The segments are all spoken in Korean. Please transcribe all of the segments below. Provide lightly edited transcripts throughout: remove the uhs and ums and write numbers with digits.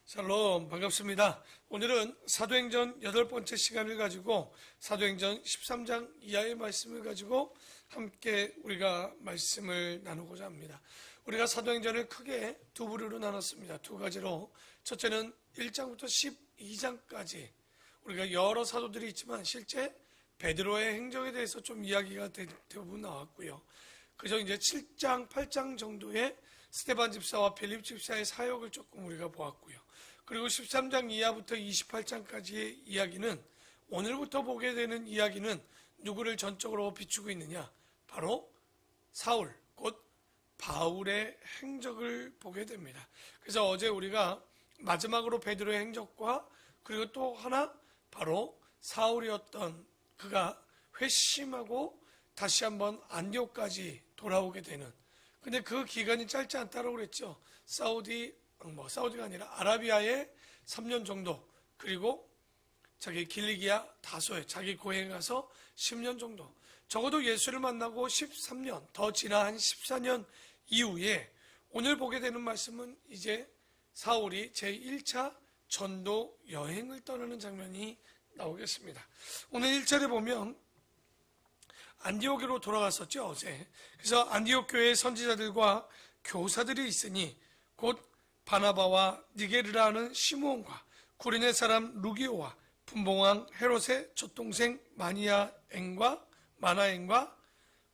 샬롬, 반갑습니다. 오늘은 사도행전 8번째 시간을 가지고 사도행전 13장 이하의 말씀을 가지고 함께 우리가 말씀을 나누고자 합니다. 우리가 사도행전을 크게 두 부류로 나눴습니다. 두 가지로. 첫째는 1장부터 12장까지 우리가 여러 사도들이 있지만 실제 베드로의 행적에 대해서 좀 이야기가 대부분 나왔고요. 그저 이제 7장, 8장 정도의 스데반 집사와 빌립 집사의 사역을 조금 우리가 보았고요. 그리고 13장 이하부터 28장까지의 이야기는, 오늘부터 보게 되는 이야기는 누구를 전적으로 비추고 있느냐? 바로 사울, 곧 바울의 행적을 보게 됩니다. 그래서 어제 우리가 마지막으로 베드로의 행적과 그리고 또 하나 바로 사울이었던 그가 회심하고 다시 한번 안디옥까지 돌아오게 되는, 근데 그 기간이 짧지 않다고 그랬죠. 사우디가 아니라 아라비아에 3년 정도, 그리고 자기 길리기아 다소에 자기 고향에 가서 10년 정도, 적어도 예수를 만나고 13년, 더 지나 한 14년 이후에 오늘 보게 되는 말씀은 이제 사울이 제1차 전도 여행을 떠나는 장면이 나오겠습니다. 오늘 1절에 보면 안디옥으로 돌아갔었죠, 어제. 그래서 안디옥 교회의 선지자들과 교사들이 있으니 곧 바나바와 니게르라 하는 시므온과 구레네 사람 루기오와 분봉왕 헤롯의 젖동생 마나엔과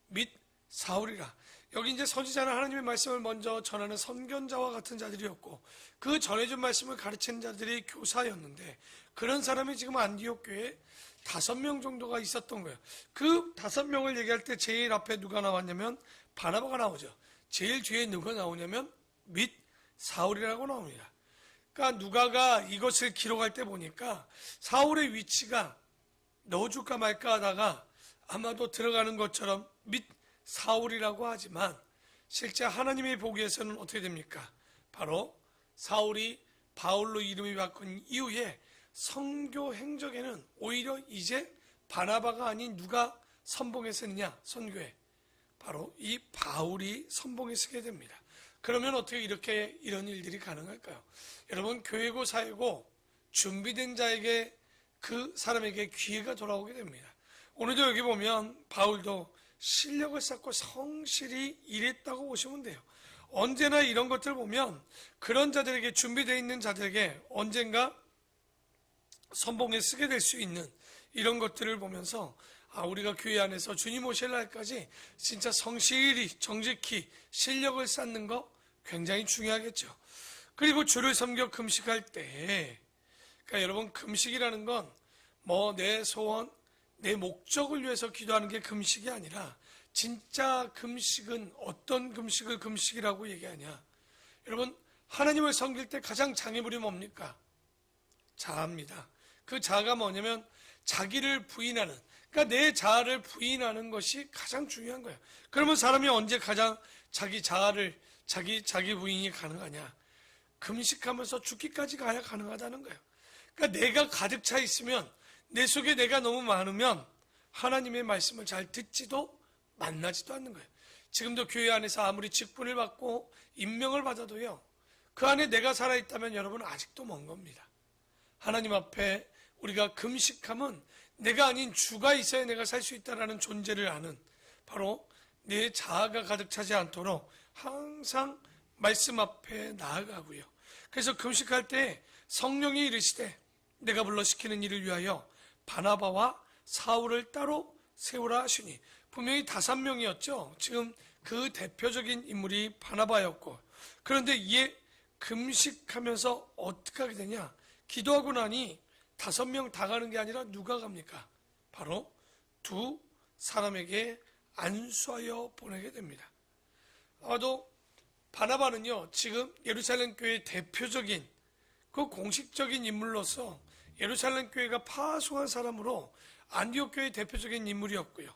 및 사울이라. 여기 이제 선지자는 하나님의 말씀을 먼저 전하는 선견자와 같은 자들이었고, 그 전해준 말씀을 가르치는 자들이 교사였는데, 그런 사람이 지금 안디옥 교회에 5명 정도가 있었던 거예요. 그 5명을 얘기할 때 제일 앞에 누가 나왔냐면 바나바가 나오죠. 제일 뒤에 누가 나오냐면 및 사울이라고 나옵니다. 그러니까 누가가 이것을 기록할 때 보니까 사울의 위치가 넣어줄까 말까 하다가 아마도 들어가는 것처럼 및 사울이라고 하지만, 실제 하나님이 보기에서는 어떻게 됩니까? 바로 사울이 바울로 이름이 바꾼 이후에 선교 행적에는 오히려 이제 바나바가 아닌 누가 선봉에 서느냐, 선교에. 바로 이 바울이 선봉에 서게 됩니다. 그러면 어떻게 이런 일들이 가능할까요? 여러분, 교회고 사회고 준비된 자에게, 그 사람에게 기회가 돌아오게 됩니다. 오늘도 여기 보면 바울도 실력을 쌓고 성실히 일했다고 보시면 돼요. 언제나 이런 것들 보면 그런 자들에게, 준비되어 있는 자들에게 언젠가 선봉에 쓰게 될 수 있는 이런 것들을 보면서, 우리가 교회 안에서 주님 오실 날까지 진짜 성실히 정직히 실력을 쌓는 거 굉장히 중요하겠죠. 그리고 주를 섬겨 금식할 때, 그러니까 여러분, 금식이라는 건 뭐 내 소원, 내 목적을 위해서 기도하는 게 금식이 아니라, 진짜 금식은 어떤 금식을 금식이라고 얘기하냐? 여러분, 하나님을 섬길 때 가장 장애물이 뭡니까? 자아입니다. 그 자아가 뭐냐면 자기를 부인하는, 그러니까 내 자아를 부인하는 것이 가장 중요한 거예요. 그러면 사람이 언제 가장 자기 자아를, 자기 부인이 가능하냐? 금식하면서 죽기까지 가야 가능하다는 거예요. 그러니까 내가 가득 차 있으면, 내 속에 내가 너무 많으면 하나님의 말씀을 잘 듣지도 만나지도 않는 거예요. 지금도 교회 안에서 아무리 직분을 받고 임명을 받아도요, 그 안에 내가 살아있다면 여러분은 아직도 먼 겁니다. 하나님 앞에 우리가 금식하면 내가 아닌 주가 있어야 내가 살 수 있다는 존재를 아는, 바로 내 자아가 가득 차지 않도록 항상 말씀 앞에 나아가고요. 그래서 금식할 때 성령이 이르시되 내가 불러 시키는 일을 위하여 바나바와 사울을 따로 세우라 하시니, 분명히 5명이었죠. 지금 그 대표적인 인물이 바나바였고, 그런데 이에 금식하면서 어떻게 하게 되냐? 기도하고 나니 5명 다 가는 게 아니라 누가 갑니까? 바로 2 사람에게 안수하여 보내게 됩니다. 아마도 바나바는요, 지금 예루살렘 교회의 대표적인, 그 공식적인 인물로서 예루살렘 교회가 파송한 사람으로 안디옥 교회의 대표적인 인물이었고요.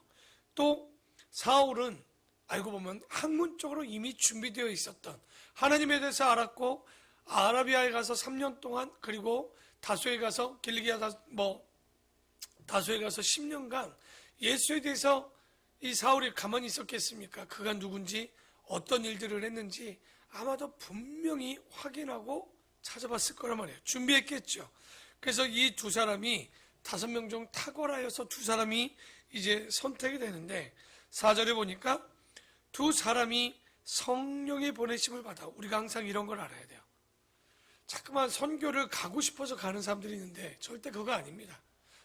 또 사울은 알고 보면 학문적으로 이미 준비되어 있었던, 하나님에 대해서 알았고 아라비아에 가서 3년 동안, 그리고 다소에 가서 다소에 가서 10년간 예수에 대해서 이 사울이 가만히 있었겠습니까? 그가 누군지, 어떤 일들을 했는지 아마도 분명히 확인하고 찾아봤을 거란 말이에요. 준비했겠죠. 그래서 이 두 사람이 5명 중 탁월하여서 두 사람이 이제 선택이 되는데 4절에 보니까 두 사람이 성령의 보내심을 받아. 우리가 항상 이런 걸 알아야 돼요. 자꾸만 선교를 가고 싶어서 가는 사람들이 있는데 절대 그거 아닙니다.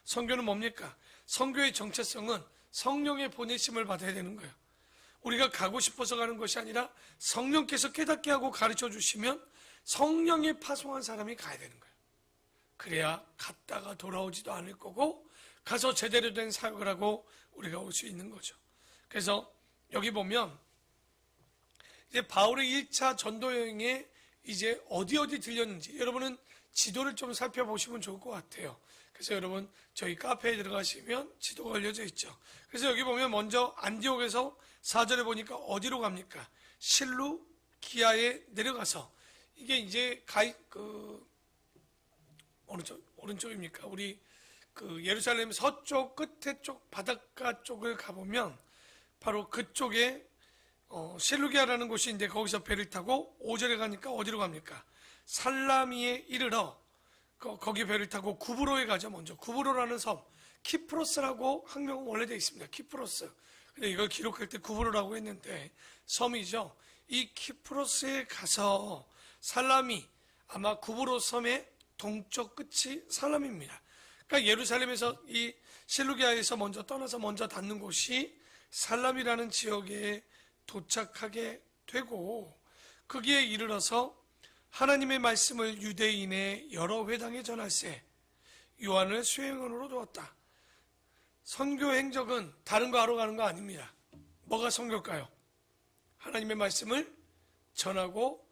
선교는 뭡니까? 선교의 정체성은 성령의 보내심을 받아야 되는 거예요. 우리가 가고 싶어서 가는 것이 아니라 성령께서 깨닫게 하고 가르쳐 주시면 성령이 파송한 사람이 가야 되는 거예요. 그래야 갔다가 돌아오지도 않을 거고 가서 제대로 된 사역을 하고 우리가 올 수 있는 거죠. 그래서 여기 보면 이제 바울의 1차 전도 여행에 이제 어디 들렸는지 여러분은 지도를 좀 살펴보시면 좋을 것 같아요. 그래서 여러분 저희 카페에 들어가시면 지도가 올려져 있죠. 그래서 여기 보면 먼저 안디옥에서 4절에 보니까 어디로 갑니까? 실루기아에 내려가서 이게 이제 오른쪽입니까? 우리 예루살렘 서쪽 끝에 쪽 바닷가 쪽을 가보면 바로 그쪽에 실루기아라는 곳인데 거기서 배를 타고 5절에 가니까 어디로 갑니까? 살라미에 이르러 거기 배를 타고 구브로에 가죠. 먼저 구브로라는 섬, 키프로스라고 학명은 원래 되어 있습니다. 키프로스. 근데 이걸 기록할 때 구브로라고 했는데 섬이죠. 이 키프로스에 가서 살라미, 아마 구브로 섬의 동쪽 끝이 살라미입니다. 그러니까 예루살렘에서 이 실루기아에서 먼저 떠나서 먼저 닿는 곳이 살람이라는 지역에 도착하게 되고 거기에 이르러서 하나님의 말씀을 유대인의 여러 회당에 전할세 요한을 수행원으로 두었다. 선교 행적은 다른 거 하러 가는 거 아닙니다. 뭐가 선교일까요? 하나님의 말씀을 전하고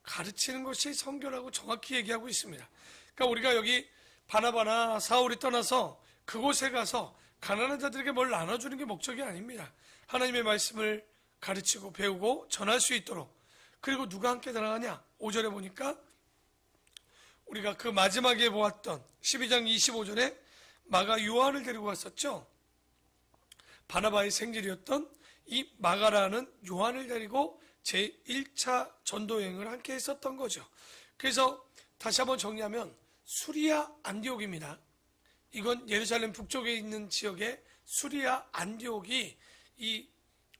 가르치는 것이 선교라고 정확히 얘기하고 있습니다. 그러니까 우리가 여기 바나바나 사울이 떠나서 그곳에 가서 가난한 자들에게 뭘 나눠주는 게 목적이 아닙니다. 하나님의 말씀을 가르치고 배우고 전할 수 있도록. 그리고 누가 함께 들어가냐? 5절에 보니까 우리가 그 마지막에 보았던 12장 25절에 마가 요한을 데리고 갔었죠. 바나바의 생질이었던 이 마가라는 요한을 데리고 제1차 전도여행을 함께 했었던 거죠. 그래서 다시 한번 정리하면 수리아 안디옥입니다. 이건 예루살렘 북쪽에 있는 지역의 수리아 안디옥이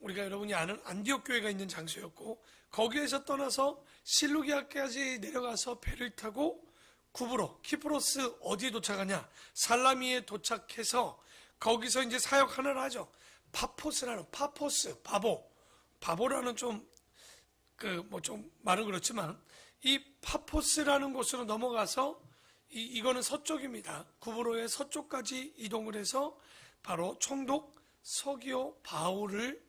우리가 여러분이 아는 안디옥 교회가 있는 장소였고 거기에서 떠나서 실루기아까지 내려가서 배를 타고 구브로, 키프로스 어디에 도착하냐? 살라미에 도착해서 거기서 이제 사역 하나를 하죠. 바보라는 좀 말은 그렇지만 이 파포스라는 곳으로 넘어가서 이거는 서쪽입니다. 구브로의 서쪽까지 이동을 해서 바로 총독 서기오 바울을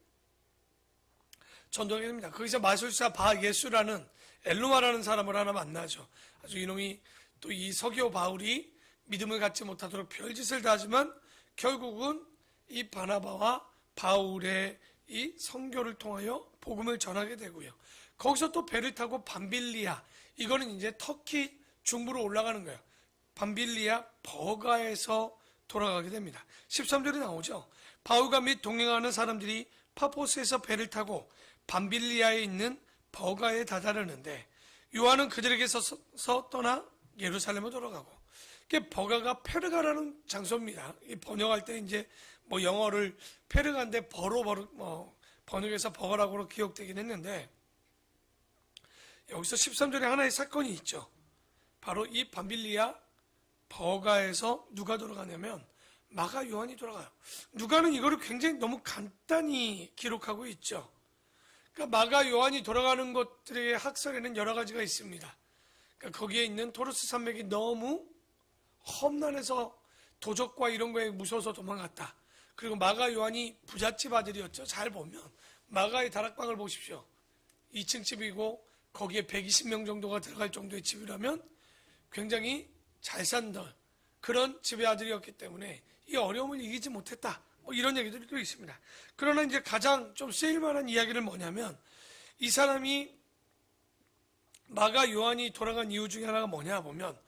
전도하게 됩니다. 거기서 마술사 바예수라는 엘루마라는 사람을 하나 만나죠. 아주 이놈이 또 이 서기오 바울이 믿음을 갖지 못하도록 별짓을 다 하지만 결국은 이 바나바와 바울의 이 선교를 통하여 복음을 전하게 되고요. 거기서 또 배를 타고 밤빌리아, 이거는 이제 터키 중부로 올라가는 거예요. 밤빌리아 버가에서 돌아가게 됩니다. 13절에 나오죠. 바울과 및 동행하는 사람들이 파포스에서 배를 타고 밤빌리아에 있는 버가에 다다르는데 요한은 그들에게서 떠나 예루살렘으로 돌아가고, 버가가 페르가라는 장소입니다. 이 번역할 때 이제 영어를 페르가인데 번역해서 버가라고 기억되긴 했는데 여기서 13절에 하나의 사건이 있죠. 바로 이 밤빌리아 버가에서 누가 돌아가냐면 마가 요한이 돌아가요. 누가는 이거를 굉장히 너무 간단히 기록하고 있죠. 그러니까 마가 요한이 돌아가는 것들의 학설에는 여러 가지가 있습니다. 그러니까 거기에 있는 토르스 산맥이 너무 험난해서 도적과 이런 거에 무서워서 도망갔다. 그리고 마가 요한이 부잣집 아들이었죠. 잘 보면 마가의 다락방을 보십시오. 2층 집이고 거기에 120명 정도가 들어갈 정도의 집이라면 굉장히 잘 산다. 그런 집의 아들이었기 때문에 이 어려움을 이기지 못했다. 이런 얘기들도 있습니다. 그러나 이제 가장 좀 쓰일만한 이야기는 뭐냐면 이 사람이 마가 요한이 돌아간 이유 중에 하나가 뭐냐 보면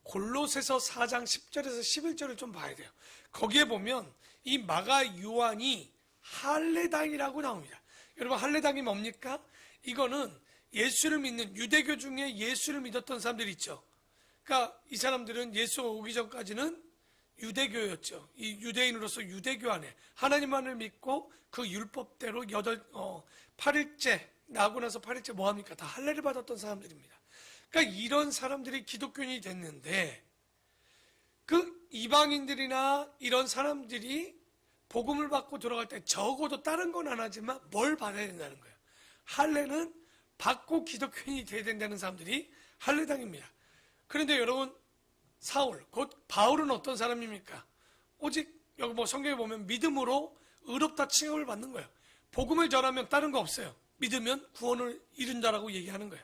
골로새서 4장 10절에서 11절을 좀 봐야 돼요. 거기에 보면 이 마가 요한이 할례당이라고 나옵니다. 여러분 할례당이 뭡니까? 이거는 예수를 믿는 유대교 중에 예수를 믿었던 사람들이 있죠. 그러니까 이 사람들은 예수가 오기 전까지는 유대교였죠. 이 유대인으로서 유대교 안에 하나님만을 믿고 그 율법대로 8일째 나고 나서 8일째 뭐합니까? 다 할례를 받았던 사람들입니다. 그러니까 이런 사람들이 기독교인이 됐는데 그 이방인들이나 이런 사람들이 복음을 받고 들어갈 때 적어도 다른 건 안 하지만 뭘 받아야 된다는 거예요. 할례는 받고 기독교인이 돼야 된다는 사람들이 할례당입니다. 그런데 여러분 사울, 곧 바울은 어떤 사람입니까? 오직 여기 뭐 성경에 보면 믿음으로 의롭다 칭함을 받는 거예요. 복음을 전하면 다른 거 없어요. 믿으면 구원을 이룬다라고 얘기하는 거예요.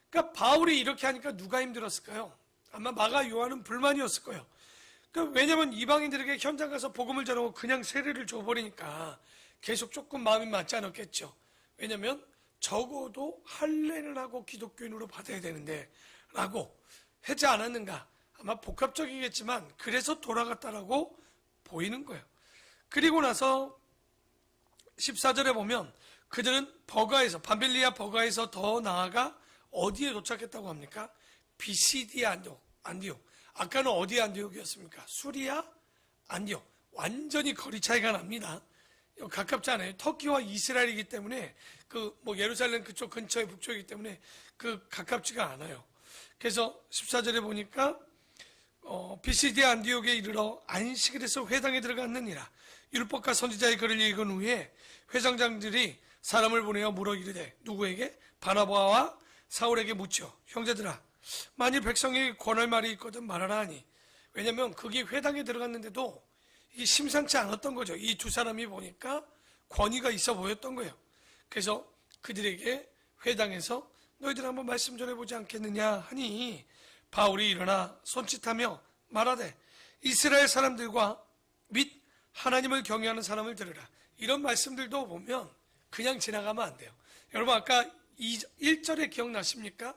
그러니까 바울이 이렇게 하니까 누가 힘들었을까요? 아마 마가 요한은 불만이었을 거예요. 그러니까 왜냐면 이방인들에게 현장 가서 복음을 전하고 그냥 세례를 줘버리니까 계속 조금 마음이 맞지 않았겠죠. 왜냐면 적어도 할례를 하고 기독교인으로 받아야 되는데 라고 하지 않았는가. 아마 복합적이겠지만 그래서 돌아갔다라고 보이는 거예요. 그리고 나서 14절에 보면 그들은 밤빌리아 버가에서 더 나아가 어디에 도착했다고 합니까? 비시디아 안디옥. 아까는 어디 안디옥이었습니까? 수리아 안디옥. 완전히 거리 차이가 납니다. 가깝지 않아요. 터키와 이스라엘이기 때문에 예루살렘 그쪽 근처의 북쪽이기 때문에 가깝지가 않아요. 그래서 14절에 보니까 비시디아 안디옥에 이르러 안식을 해서 회당에 들어갔느니라. 율법과 선지자의 글을 읽은 후에 회장장들이 사람을 보내어 물어 이르되 누구에게? 바나바와 사울에게 묻죠. 형제들아 만일 백성에게 권할 말이 있거든 말하라 하니. 왜냐하면 그게 회당에 들어갔는데도 이게 심상치 않았던 거죠. 이 두 사람이 보니까 권위가 있어 보였던 거예요. 그래서 그들에게 회당에서 너희들 한번 말씀 전해보지 않겠느냐 하니 바울이 일어나 손짓하며 말하되 이스라엘 사람들과 및 하나님을 경외하는 사람을 들으라. 이런 말씀들도 보면 그냥 지나가면 안 돼요. 여러분 아까 1절에 기억나십니까?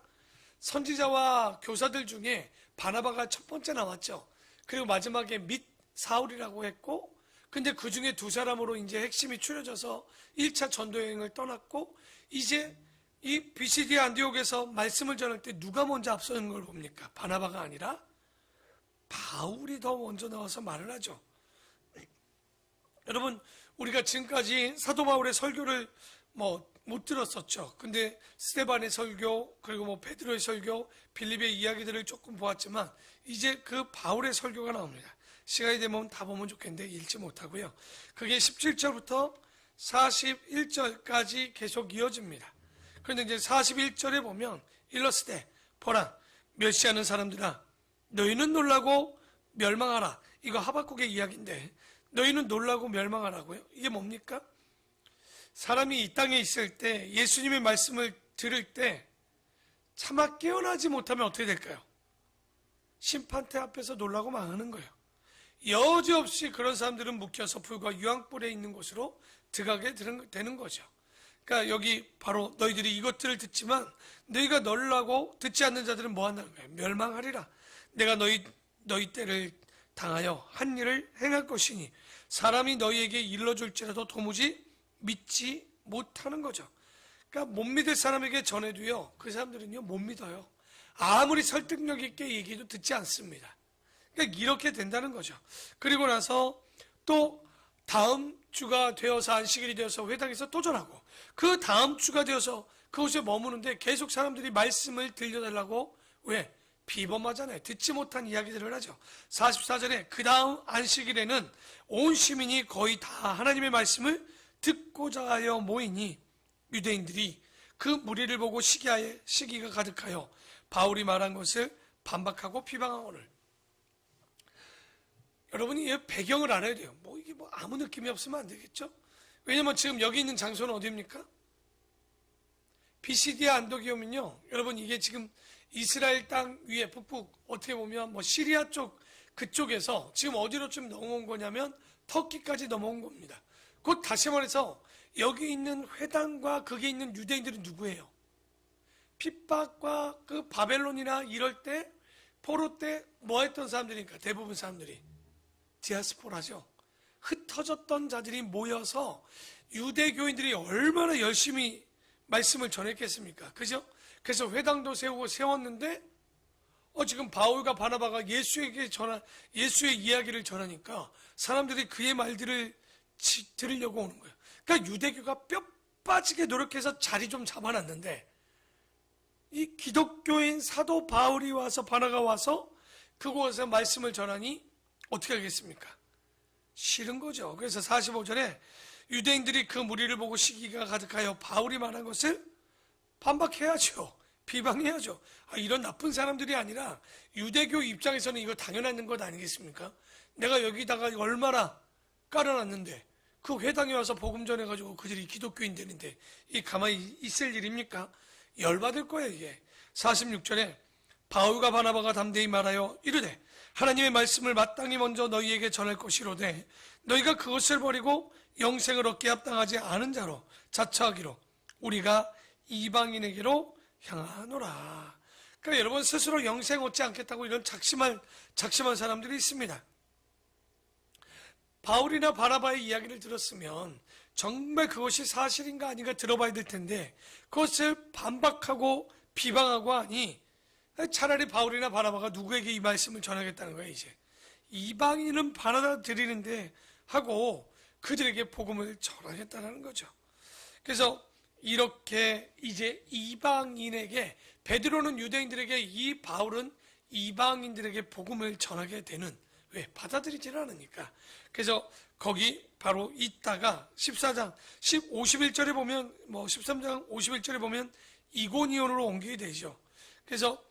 선지자와 교사들 중에 바나바가 첫 번째 나왔죠. 그리고 마지막에 및 사울이라고 했고, 근데 그 중에 두 사람으로 이제 핵심이 추려져서 1차 전도여행을 떠났고, 이제 이 비시디아 안디옥에서 말씀을 전할 때 누가 먼저 앞서는 걸 봅니까? 바나바가 아니라 바울이 더 먼저 나와서 말을 하죠. 여러분, 우리가 지금까지 사도 바울의 설교를 못 들었었죠. 근데 스데반의 설교, 그리고 베드로의 설교, 빌립의 이야기들을 조금 보았지만 이제 그 바울의 설교가 나옵니다. 시간이 되면 다 보면 좋겠는데 읽지 못하고요. 그게 17절부터 41절까지 계속 이어집니다. 그런데 이제 41절에 보면 일러스되 보라 멸시하는 사람들아 너희는 놀라고 멸망하라. 이거 하박국의 이야기인데 너희는 놀라고 멸망하라고요. 이게 뭡니까? 사람이 이 땅에 있을 때 예수님의 말씀을 들을 때 차마 깨어나지 못하면 어떻게 될까요? 심판대 앞에서 놀라고 망하는 거예요. 여지없이 그런 사람들은 묶여서 불과 유황불에 있는 곳으로 들어가게 되는 거죠. 그러니까 여기 바로 너희들이 이것들을 듣지만 너희가 놀라고 듣지 않는 자들은 뭐 한다는 거예요? 멸망하리라. 내가 너희 때를 당하여 한 일을 행할 것이니 사람이 너희에게 일러줄지라도 도무지 믿지 못하는 거죠. 그러니까 못 믿을 사람에게 전해도요, 그 사람들은요 못 믿어요. 아무리 설득력 있게 얘기해도 듣지 않습니다. 그러니까 이렇게 된다는 거죠. 그리고 나서 또 다음 주가 되어서 안식일이 되어서 회당에서 또 전하고 그 다음 주가 되어서 그곳에 머무는데 계속 사람들이 말씀을 들려달라고 왜? 비범하잖아요. 듣지 못한 이야기들을 하죠. 44절에 그 다음 안식일에는 온 시민이 거의 다 하나님의 말씀을 듣고자 하여 모이니 유대인들이 그 무리를 보고 시기가 가득하여 바울이 말한 것을 반박하고 비방하오늘. 여러분이 이 배경을 알아야 돼요. 이게 아무 느낌이 없으면 안 되겠죠? 왜냐면 지금 여기 있는 장소는 어디입니까? 비시디아 안디옥이면요. 여러분 이게 지금 이스라엘 땅 위에 북북 어떻게 보면 시리아 쪽 그쪽에서 지금 어디로 좀 넘어온 거냐면 터키까지 넘어온 겁니다. 곧 다시 말해서 여기 있는 회당과 거기 있는 유대인들은 누구예요? 핍박과 그 바벨론이나 이럴 때 포로 때 뭐 했던 사람들이니까 대부분 사람들이 디아스포라죠. 흩어졌던 자들이 모여서 유대교인들이 얼마나 열심히 말씀을 전했겠습니까? 그죠? 그래서 회당도 세웠는데 지금 바울과 바나바가 예수의 이야기를 전하니까 사람들이 그의 말들을 들으려고 오는 거예요. 그러니까 유대교가 뼈 빠지게 노력해서 자리 좀 잡아놨는데 이 기독교인 사도 바울이 와서 바나가 와서 그곳에 말씀을 전하니 어떻게 하겠습니까? 싫은 거죠. 그래서 45절에 유대인들이 그 무리를 보고 시기가 가득하여 바울이 말한 것을 반박해야죠. 비방해야죠. 이런 나쁜 사람들이 아니라 유대교 입장에서는 이거 당연한 것 아니겠습니까? 내가 여기다가 얼마나 깔아놨는데 그 회당에 와서 복음 전해가지고 그들이 기독교인 되는데 이 가만히 있을 일입니까? 열받을 거예요 이게. 46절에 바울과 바나바가 담대히 말하여 이르되 하나님의 말씀을 마땅히 먼저 너희에게 전할 것이로되 너희가 그것을 버리고 영생을 얻게 합당하지 않은 자로 자처하기로 우리가 이방인에게로 향하노라. 그러니까 여러분 스스로 영생 얻지 않겠다고 이런 작심한 사람들이 있습니다. 바울이나 바나바의 이야기를 들었으면 정말 그것이 사실인가 아닌가 들어봐야 될 텐데 그것을 반박하고 비방하고 하니 차라리 바울이나 바나바가 누구에게 이 말씀을 전하겠다는 거예요. 이제 이방인은 받아들이는데 하고 그들에게 복음을 전하겠다는 거죠. 그래서 이렇게 이제 이방인에게, 베드로는 유대인들에게, 이 바울은 이방인들에게 복음을 전하게 되는, 왜? 받아들이질 않으니까. 그래서 거기 바로 있다가 14장 51절에 보면 13장 51절에 보면 이고니온으로 옮기게 되죠. 그래서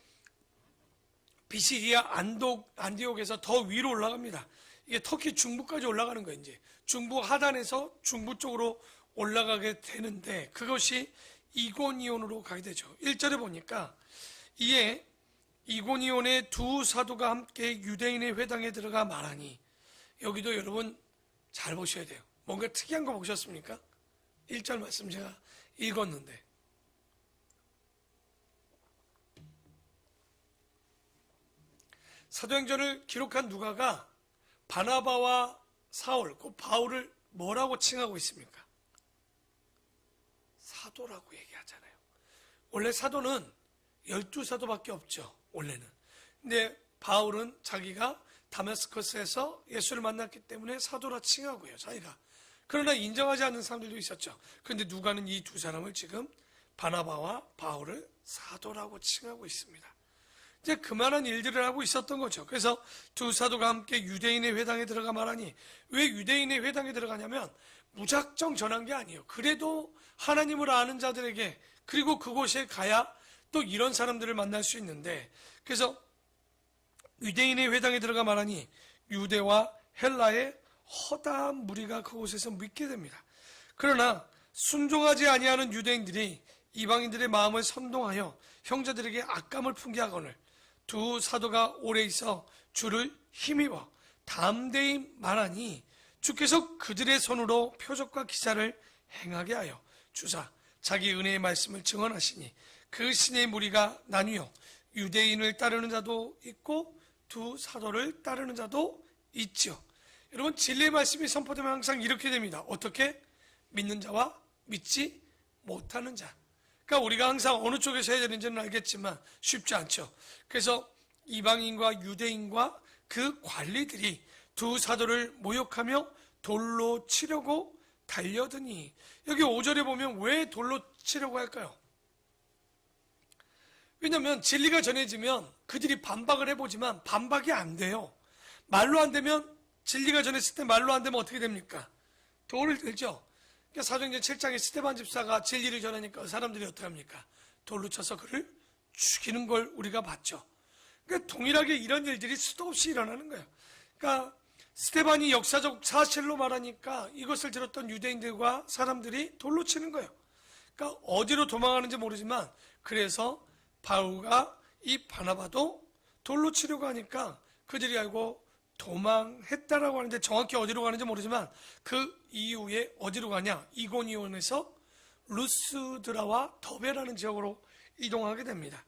비시디아 안디옥에서 더 위로 올라갑니다. 이게 터키 중부까지 올라가는 거예요. 이제 중부 하단에서 중부 쪽으로 올라가게 되는데 그것이 이고니온으로 가게 되죠. 1절에 보니까 이에 이고니온의 두 사도가 함께 유대인의 회당에 들어가 말하니, 여기도 여러분 잘 보셔야 돼요. 뭔가 특이한 거 보셨습니까? 1절 말씀 제가 읽었는데 사도행전을 기록한 누가가 바나바와 사울, 그 바울을 뭐라고 칭하고 있습니까? 사도라고 얘기하잖아요. 원래 사도는 12사도밖에 없죠. 원래는. 근데 바울은 자기가 다메스커스에서 예수를 만났기 때문에 사도라 칭하고요. 자기가. 그러나 인정하지 않는 사람들도 있었죠. 그런데 누가는 이 두 사람을 지금 바나바와 바울을 사도라고 칭하고 있습니다. 이제 그만한 일들을 하고 있었던 거죠. 그래서 두 사도가 함께 유대인의 회당에 들어가 말하니, 왜 유대인의 회당에 들어가냐면 무작정 전한 게 아니에요. 그래도 하나님을 아는 자들에게, 그리고 그곳에 가야 또 이런 사람들을 만날 수 있는데, 그래서 유대인의 회당에 들어가 말하니 유대와 헬라의 허다한 무리가 그곳에서 믿게 됩니다. 그러나 순종하지 아니하는 유대인들이 이방인들의 마음을 선동하여 형제들에게 악감을 품게 하거늘 두 사도가 오래 있어 주를 힘입어 담대히 말하니 주께서 그들의 손으로 표적과 기사를 행하게 하여 주사 자기 은혜의 말씀을 증언하시니 그 신의 무리가 나뉘어 유대인을 따르는 자도 있고 두 사도를 따르는 자도 있죠. 여러분, 진리의 말씀이 선포되면 항상 이렇게 됩니다. 어떻게? 믿는 자와 믿지 못하는 자. 그러니까 우리가 항상 어느 쪽에서 해야 되는지는 알겠지만 쉽지 않죠. 그래서 이방인과 유대인과 그 관리들이 두 사도를 모욕하며 돌로 치려고 달려드니, 여기 5절에 보면 왜 돌로 치려고 할까요? 왜냐하면 진리가 전해지면 그들이 반박을 해보지만 반박이 안 돼요. 말로 안 되면, 진리가 전했을 때 말로 안 되면 어떻게 됩니까? 돌을 들죠. 그러니까 사도행전 7장에 스데반 집사가 진리를 전하니까 사람들이 어떻게 합니까? 돌로 쳐서 그를 죽이는 걸 우리가 봤죠. 그러니까 동일하게 이런 일들이 수도 없이 일어나는 거예요. 그러니까 스데반이 역사적 사실로 말하니까 이것을 들었던 유대인들과 사람들이 돌로 치는 거예요. 그러니까 어디로 도망가는지 모르지만, 그래서 바울과 이 바나바도 돌로 치려고 하니까 그들이 알고 도망했다라고 하는데, 정확히 어디로 가는지 모르지만 그 이후에 어디로 가냐, 이고니온에서 루스드라와 더베라는 지역으로 이동하게 됩니다.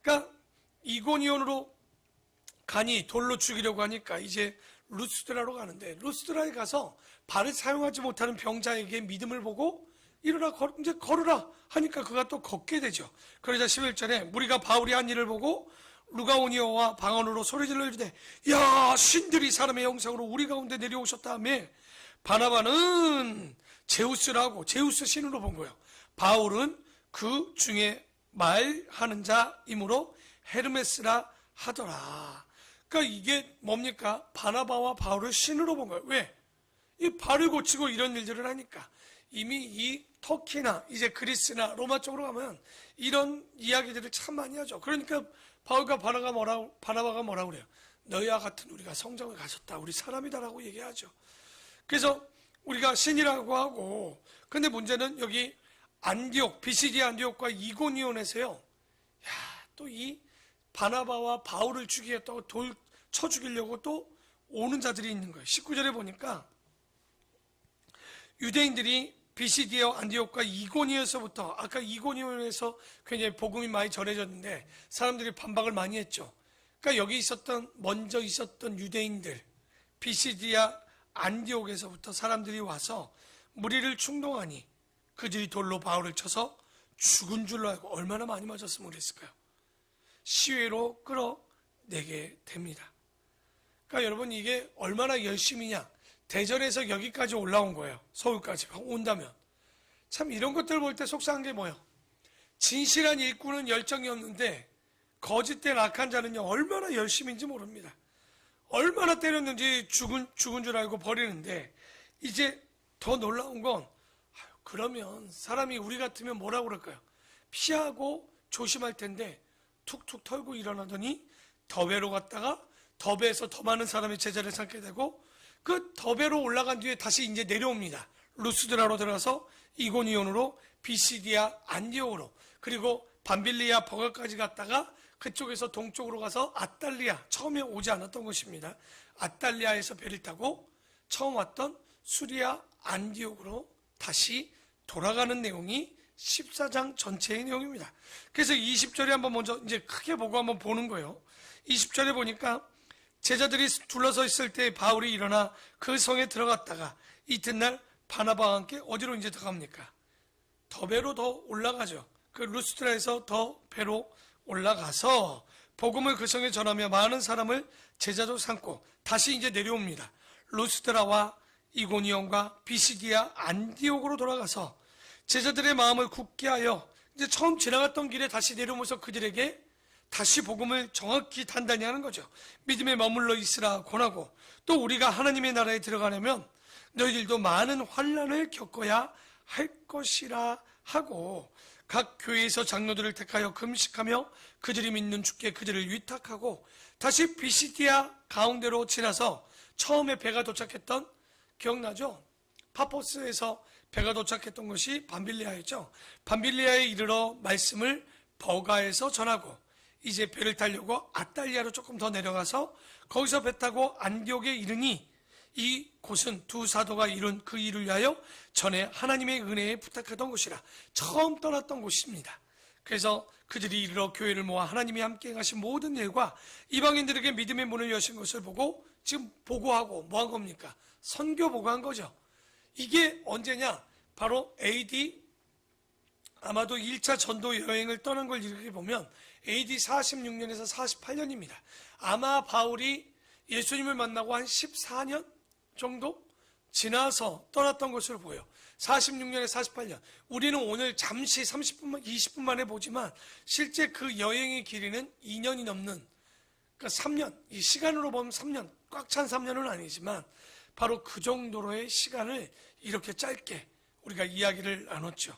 그러니까 이고니온으로 가니 돌로 죽이려고 하니까 이제 루스드라로 가는데, 루스드라에 가서 발을 사용하지 못하는 병자에게 믿음을 보고 일어나 이제 걸으라 하니까 그가 또 걷게 되죠. 그러자 11절에 무리가 바울이 한 일을 보고 루가오니오와 방언으로 소리질러 이르되 야 신들이 사람의 형상으로 우리 가운데 내려오셨다며. 바나바는 제우스라고 제우스 신으로 본 거예요. 바울은 그 중에 말하는 자이므로 헤르메스라 하더라. 그러니까 이게 뭡니까? 바나바와 바울을 신으로 본 거예요. 왜? 이 발을 고치고 이런 일들을 하니까. 이미 이 터키나 이제 그리스나 로마 쪽으로 가면 이런 이야기들을 참 많이 하죠. 그러니까 바울과 바나바가 뭐라 그래요? 너희와 같은 우리가 성정을 가졌다. 우리 사람이다라고 얘기하죠. 그래서 우리가 신이라고 하고, 근데 문제는 여기 안디옥, 비시디아 안디옥과 이고니온에서요. 야, 또 이 바나바와 바울을 죽이겠다고 쳐 죽이려고 또 오는 자들이 있는 거예요. 19절에 보니까 유대인들이 비시디아 안디옥과 이고니온에서부터, 아까 이고니온에서 굉장히 복음이 많이 전해졌는데 사람들이 반박을 많이 했죠. 그러니까 여기 먼저 있었던 유대인들, 비시디아 안디옥에서부터 사람들이 와서 무리를 충동하니 그들이 돌로 바울을 쳐서 죽은 줄로 알고, 얼마나 많이 맞았으면 그랬을까요? 시외로 끌어내게 됩니다. 그러니까 여러분 이게 얼마나 열심히냐. 대전에서 여기까지 올라온 거예요. 서울까지 온다면. 참 이런 것들 볼 때 속상한 게 뭐예요? 진실한 일꾼은 열정이 없는데 거짓된 악한 자는요 얼마나 열심인지 모릅니다. 얼마나 때렸는지 죽은 줄 알고 버리는데, 이제 더 놀라운 건 그러면 사람이 우리 같으면 뭐라고 그럴까요? 피하고 조심할 텐데 툭툭 털고 일어나더니 더베로 갔다가 더베에서 더 많은 사람의 제자를 삼게 되고, 그 더베로 올라간 뒤에 다시 이제 내려옵니다. 루스드라로 들어가서 이고니온으로 비시디아 안디옥으로, 그리고 밤빌리아 버가까지 갔다가 그쪽에서 동쪽으로 가서 아탈리아, 처음에 오지 않았던 곳입니다. 아탈리아에서 배를 타고 처음 왔던 수리아 안디옥으로 다시 돌아가는 내용이 14장 전체의 내용입니다. 그래서 20절에 한번 먼저 이제 크게 보고 한번 보는 거예요. 20절에 보니까 제자들이 둘러서 있을 때 바울이 일어나 그 성에 들어갔다가 이튿날 바나바와 함께 어디로 이제 들어갑니까? 더베로 더 올라가죠. 그 루스트라에서 더 배로 올라가서 복음을 그 성에 전하며 많은 사람을 제자로 삼고 다시 이제 내려옵니다. 루스트라와 이고니온과 비시디아 안디옥으로 돌아가서 제자들의 마음을 굳게 하여 이제 처음 지나갔던 길에 다시 내려오면서 그들에게 다시 복음을 정확히 단단히 하는 거죠. 믿음에 머물러 있으라 권하고, 또 우리가 하나님의 나라에 들어가려면 너희들도 많은 환난을 겪어야 할 것이라 하고, 각 교회에서 장로들을 택하여 금식하며 그들이 믿는 주께 그들을 위탁하고, 다시 비시디아 가운데로 지나서 처음에 배가 도착했던, 기억나죠? 파포스에서 배가 도착했던 것이 밤빌리아였죠. 밤빌리아에 이르러 말씀을 버가에서 전하고, 이제 배를 타려고 아탈리아로 조금 더 내려가서 거기서 배 타고 안디옥에 이르니, 이 곳은 두 사도가 이룬 그 일을 위하여 전에 하나님의 은혜에 부탁하던 곳이라 처음 떠났던 곳입니다. 그래서 그들이 이르러 교회를 모아 하나님이 함께 하신 모든 일과 이방인들에게 믿음의 문을 여신 것을 보고 지금 보고하고 뭐 한 겁니까? 선교 보고한 거죠. 이게 언제냐? 바로 AD, 아마도 1차 전도 여행을 떠난 걸 이렇게 보면 AD 46년에서 48년입니다. 아마 바울이 예수님을 만나고 한 14년 정도 지나서 떠났던 것으로 보여요. 46년에 48년. 우리는 오늘 잠시 30분만, 20분 만에 보지만 실제 그 여행의 길이는 2년이 넘는, 그러니까 3년, 이 시간으로 보면 3년, 꽉 찬 3년은 아니지만 바로 그 정도로의 시간을 이렇게 짧게 우리가 이야기를 나눴죠.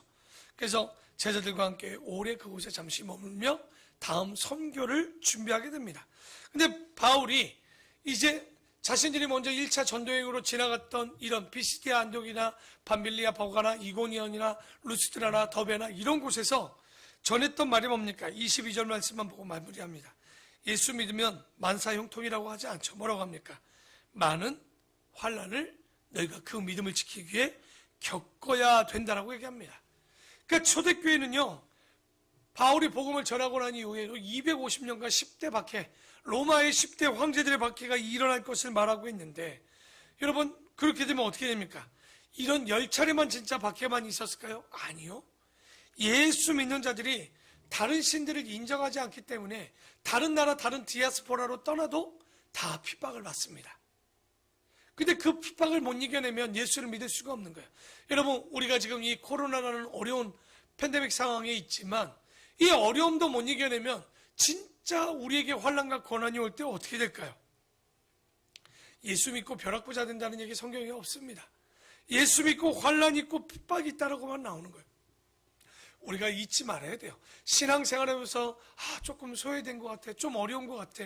그래서 제자들과 함께 오래 그곳에 잠시 머물며 다음 선교를 준비하게 됩니다. 근데 바울이 이제 자신들이 먼저 1차 전도여행으로 지나갔던 이런 비시디아 안디옥이나 밤빌리아 버가나 이고니온이나 루스트라나 더베나 이런 곳에서 전했던 말이 뭡니까? 22절 말씀만 보고 마무리합니다. 예수 믿으면 만사 형통이라고 하지 않죠. 뭐라고 합니까? 많은 환난을 너희가 그 믿음을 지키기 위해 겪어야 된다라고 얘기합니다. 그러니까 초대교회는요, 바울이 복음을 전하고 난 이후에 250년간 10대 박해, 로마의 10대 황제들의 박해가 일어날 것을 말하고 있는데, 여러분 그렇게 되면 어떻게 됩니까? 이런 10차례만 진짜 밖에만 있었을까요? 아니요. 예수 믿는 자들이 다른 신들을 인정하지 않기 때문에 다른 나라, 다른 디아스포라로 떠나도 다 핍박을 받습니다. 근데 그 핍박을 못 이겨내면 예수를 믿을 수가 없는 거예요. 여러분, 우리가 지금 이 코로나라는 어려운 팬데믹 상황에 있지만 이 어려움도 못 이겨내면 진짜 우리에게 환난과 고난이 올 때 어떻게 될까요? 예수 믿고 벼락부자 된다는 얘기 성경에 없습니다. 예수 믿고 환난 있고 핍박이 있다라고만 나오는 거예요. 우리가 잊지 말아야 돼요. 신앙생활하면서 조금 소외된 것 같아, 좀 어려운 것 같아.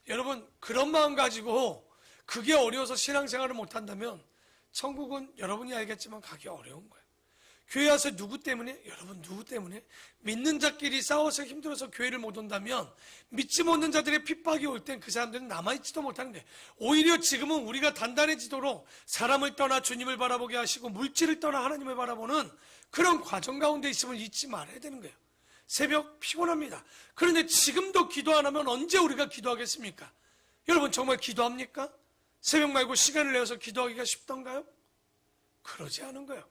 여러분, 그런 마음 가지고 그게 어려워서 신앙생활을 못한다면 천국은 여러분이 알겠지만 가기 어려운 거예요. 교회 와서 누구 때문에? 여러분 누구 때문에? 믿는 자끼리 싸워서 힘들어서 교회를 못 온다면 믿지 못는 자들의 핍박이 올 땐 그 사람들은 남아있지도 못하는 거예요. 오히려 지금은 우리가 단단해지도록 사람을 떠나 주님을 바라보게 하시고 물질을 떠나 하나님을 바라보는 그런 과정 가운데 있음을 잊지 말아야 되는 거예요. 새벽 피곤합니다. 그런데 지금도 기도 안 하면 언제 우리가 기도하겠습니까? 여러분 정말 기도합니까? 새벽 말고 시간을 내어서 기도하기가 쉽던가요? 그러지 않은 거예요.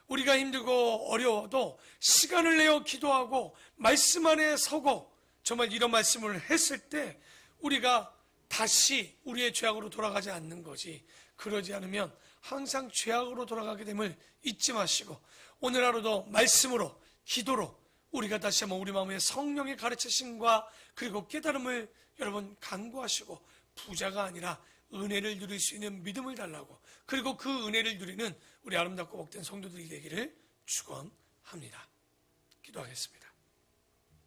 우리가 힘들고 어려워도 시간을 내어 기도하고 말씀 안에 서고 정말 이런 말씀을 했을 때 우리가 다시 우리의 죄악으로 돌아가지 않는 거지. 그러지 않으면 항상 죄악으로 돌아가게 됨을 잊지 마시고 오늘 하루도 말씀으로 기도로 우리가 다시 한번 우리 마음에 성령의 가르치심과 그리고 깨달음을 여러분 간구하시고 부자가 아니라 은혜를 누릴 수 있는 믿음을 달라고 그리고 그 은혜를 누리는 우리 아름답고 복된 성도들이 되기를 축원합니다. 기도하겠습니다.